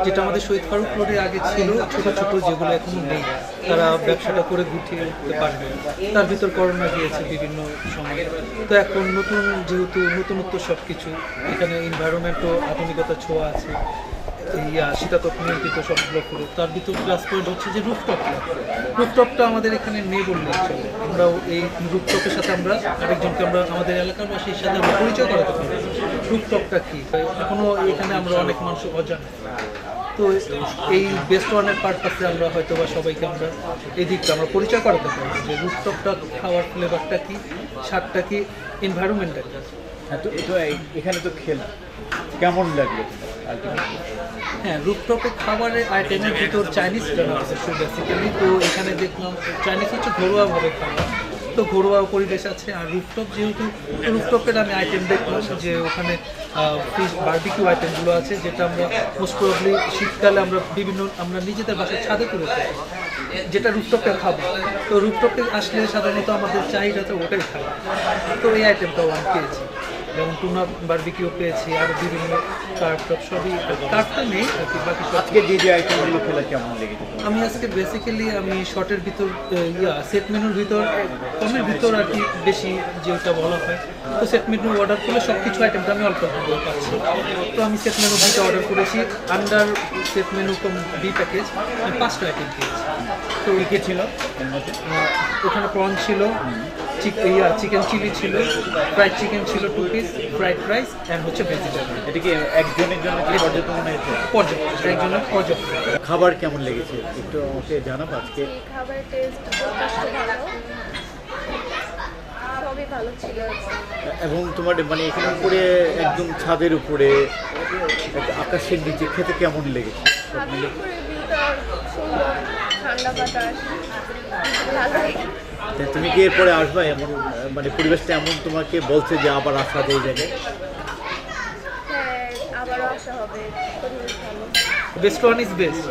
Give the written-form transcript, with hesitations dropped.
যেটা আমাদের শহীদ ফারুক রোডে আগে ছিল, ছোট ছোট যেগুলো এখনো নেই, তারা ব্যবসাটা করে গুটিয়ে উঠতে পারবে। তার ভিতর করোনা গিয়েছে বিভিন্ন সময়। তো এখন নতুন, যেহেতু নতুনত্ব সব কিছু, এখানে এনভায়রনমেন্টও আধুনিকতা ছোঁয়া আছে, শীতাতপ নিয়ন্ত্রিত সবগুলো করে। তার ভিতর প্লাস পয়েন্ট হচ্ছে যে রুফটপটা আমাদের এখানে নেই বললেই চলে। আমরাও এই রুফটপের সাথে আমরা আরেকজনকে আমাদের এলাকার বাসীর সাথে আমরা পরিচয় করাতে পারি রুফটপটা কী। এখনও এখানে আমরা অনেক মানুষ অজানা। তো এই বেস্ট ওয়ানের পারপাসে আমরা হয়তো বা সবাইকে আমরা এই দিকটা আমরা পরিচয় করাতে পারি যে রুফটপটা খাওয়ার ফ্লেভারটা কী, স্বাদটা কী, এনভায়রনমেন্টটা কী। হ্যাঁ, তো এখানে তো খেলাম, কেমন লাগলো? হ্যাঁ, রুফটপে খাবারের আইটেমের ভিতর চাইনিজ আছে বেসিক্যালি। তো এখানে দেখলাম চাইনিজ হচ্ছে ঘরোয়াভাবে খাওয়া, তো ঘরোয়া পরিবেশ আছে। আর রুফটপ যেহেতু, রুফটপের আমি আইটেম দেখলাম যে ওখানে ফিশ বারবিকিউ আইটেমগুলো আছে, যেটা আমরা মোস্ট প্রবলি শীতকালে আমরা নিজেদের বাসায় ছাদে তুলে থাকি, যেটা রুফটপে খাবো। তো রুফটপে আসলে সাধারণত আমাদের চাহিদাটা ওটাই খাবো। তো এই আইটেমটাও আমি পেয়েছি, যেমন টুনা বারবিকিউ পেয়েছি, আর বিভিন্ন কার্পটপ সবই। কার্পটা নেই আর কি, বাকি সব। আজকে যে আইটেমগুলো খেলা কেমন লেগেছে? আমি আজকে বেসিক্যালি আমি শর্টের ভিতর সেট মেনুর ভিতর কমের ভিতর আর কি বেশি যেটা বলা হয়, তো সেট মেনু অর্ডার করলে সব কিছু আইটেমটা আমি অল্প পাচ্ছি। তো আমি সেট মেনু দুটো অর্ডার করেছি, আন্ডার সেট মেনু কম বি প্যাকেজ আমি 5টা আইটেম পেয়েছি। তো কে ছিল এর মধ্যে? ওখানে প্রন ছিল, চিকেন চিলি ছিল, ফ্রাইড চিকেন ছিল 2 পিস, ফ্রাইড রাইস অ্যান্ড হচ্ছে ভেজিটেবল। এটা কি একজনের জন্য কি পর্যাপ্ত মনে হয়েছে? পর্যাপ্ত, একজনের পর্যাপ্ত। খাবার কেমন লেগেছে একটু আমাকে জানাবো আজকে? খাবারের টেস্ট যথেষ্ট ভালো, সবই ভালো ছিল। এবং তোমার মানে এখানে উপরে একদম ছাদের উপরে একটা আকাশের নিচে খেতে কেমন লেগেছে? ছাদের উপরে ভিতর সুন্দর ঠান্ডা বাতাস, ভালোই। তা তুমি কি এরপরে আসবা? এমন মানে পরিবেশটা এমন তোমাকে বলছে যে আবার আসা যায় এই জায়গায়? হ্যাঁ, আবারও আসা হবে, খুবই ভালো। Best one is best.